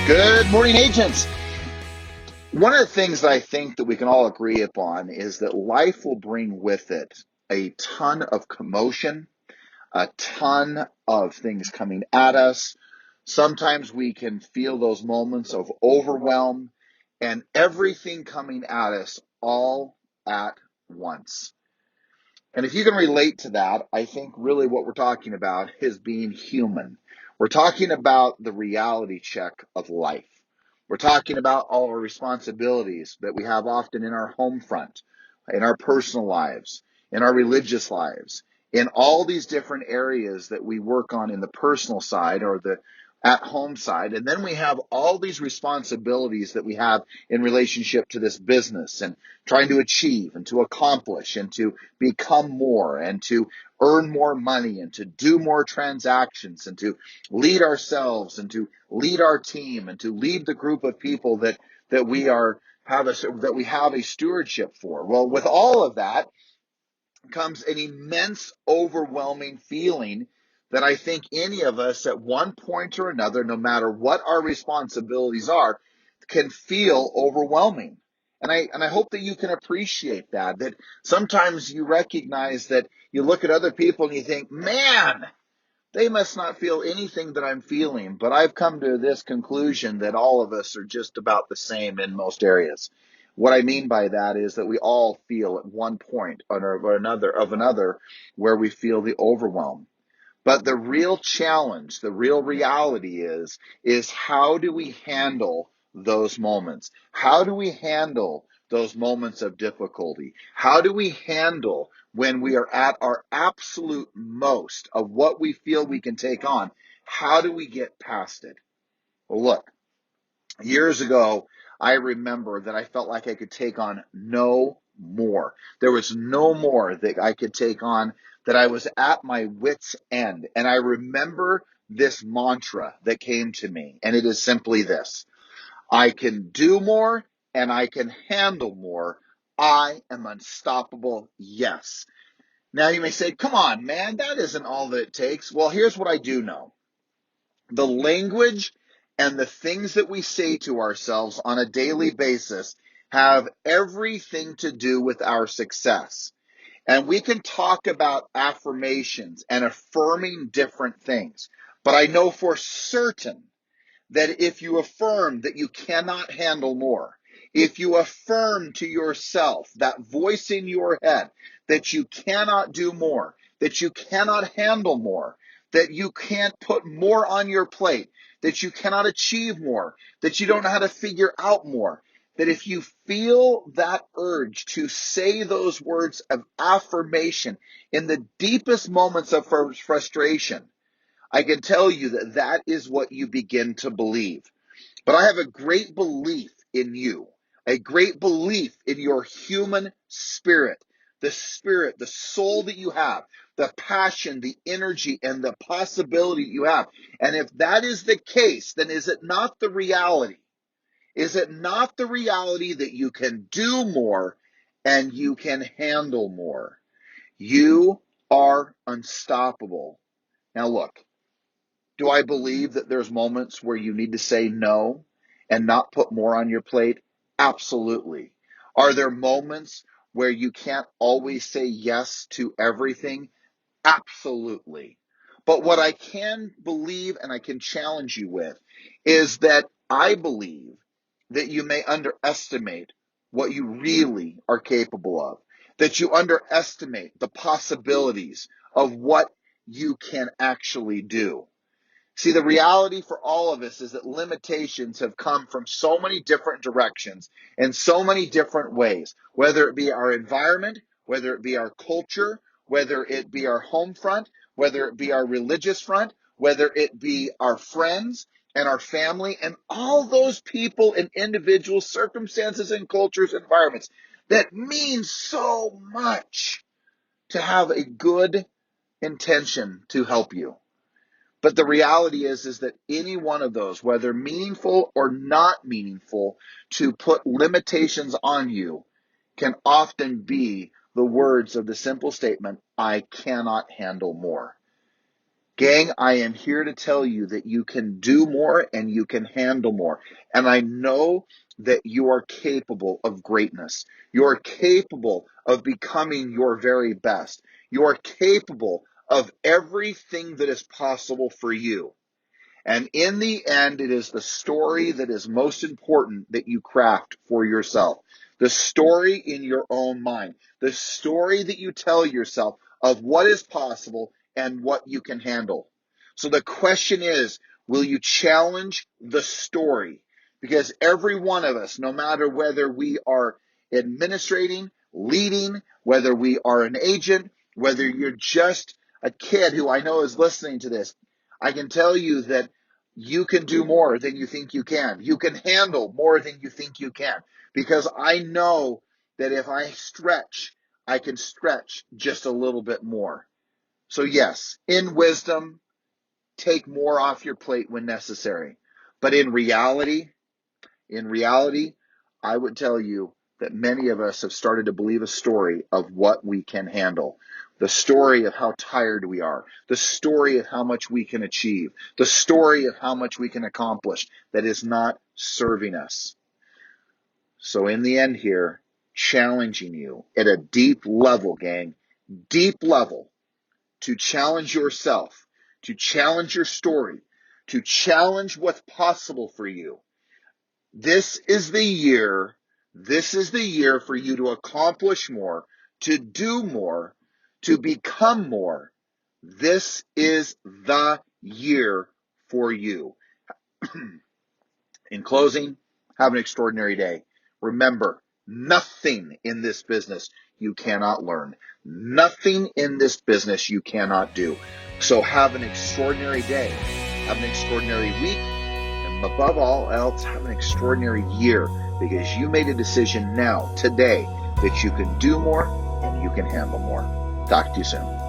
Good morning, agents. One of the things that I think that we can all agree upon is that life will bring with it a ton of commotion, a ton of things coming at us. Sometimes we can feel those moments of overwhelm and everything coming at us all at once. And if you can relate to that, I think really what we're talking about is being human. We're talking about the reality check of life. We're talking about all our responsibilities that we have often in our home front, in our personal lives, in our religious lives, in all these different areas that we work on in the personal side or the at home side. And then we have all these responsibilities that we have in relationship to this business and trying to achieve and to accomplish and to become more and to earn more money and to do more transactions and to lead ourselves and to lead our team and to lead the group of people that we have a stewardship for. Well, with all of that comes an immense overwhelming feeling that I think any of us at one point or another, no matter what our responsibilities are, can feel overwhelming. And I hope that you can appreciate that sometimes you recognize that you look at other people and you think, man, they must not feel anything that I'm feeling. But I've come to this conclusion that all of us are just about the same in most areas. What I mean by that is that we all feel at one point or another where we feel the overwhelm. But the real challenge, the real reality is how do we handle those moments? How do we handle those moments of difficulty? How do we handle when we are at our absolute most of what we feel we can take on? How do we get past it? Well, look, years ago, I remember that I felt like I could take on no more. There was no more that I could take on, that I was at my wit's end. And I remember this mantra that came to me, and it is simply this: I can do more and I can handle more. I am unstoppable. Yes. Now you may say, come on, man, that isn't all that it takes. Well, here's what I do know. The language and the things that we say to ourselves on a daily basis have everything to do with our success. And we can talk about affirmations and affirming different things. But I know for certain that if you affirm that you cannot handle more, if you affirm to yourself, that voice in your head, that you cannot do more, that you cannot handle more, that you can't put more on your plate, that you cannot achieve more, that you don't know how to figure out more, that if you feel that urge to say those words of affirmation in the deepest moments of frustration, I can tell you that that is what you begin to believe. But I have a great belief in you, a great belief in your human spirit, the soul that you have, the passion, the energy, and the possibility you have. And if that is the case, then is it not the reality? Is it not the reality that you can do more and you can handle more? You are unstoppable. Now look, do I believe that there's moments where you need to say no and not put more on your plate? Absolutely. Are there moments where you can't always say yes to everything? Absolutely. But what I can believe and I can challenge you with is that I believe that you may underestimate what you really are capable of, that you underestimate the possibilities of what you can actually do. See, the reality for all of us is that limitations have come from so many different directions and so many different ways, whether it be our environment, whether it be our culture, whether it be our home front, whether it be our religious front, whether it be our friends and our family and all those people and individual circumstances and cultures, environments that mean so much to have a good intention to help you. But the reality is that any one of those, whether meaningful or not meaningful, to put limitations on you can often be the words of the simple statement, I cannot handle more. Gang, I am here to tell you that you can do more and you can handle more. And I know that you are capable of greatness. You are capable of becoming your very best. You are capable of everything that is possible for you. And in the end, it is the story that is most important that you craft for yourself. The story in your own mind. The story that you tell yourself of what is possible and what you can handle. So the question is, will you challenge the story? Because every one of us, no matter whether we are administrating, leading, whether we are an agent, whether you're just a kid who I know is listening to this, I can tell you that you can do more than you think you can. You can handle more than you think you can. Because I know that if I stretch, I can stretch just a little bit more. So yes, in wisdom, take more off your plate when necessary. But in reality, I would tell you that many of us have started to believe a story of what we can handle. The story of how tired we are. The story of how much we can achieve. The story of how much we can accomplish that is not serving us. So in the end here, challenging you at a deep level, gang, deep level, to challenge yourself, to challenge your story, to challenge what's possible for you. This is the year for you to accomplish more, to do more, to become more. This is the year for you. In closing, have an extraordinary day. Remember, nothing in this business you cannot learn. Nothing in this business you cannot do. So have an extraordinary day. Have an extraordinary week. And above all else, have an extraordinary year, because you made a decision now, today, that you can do more and you can handle more. Talk to you soon.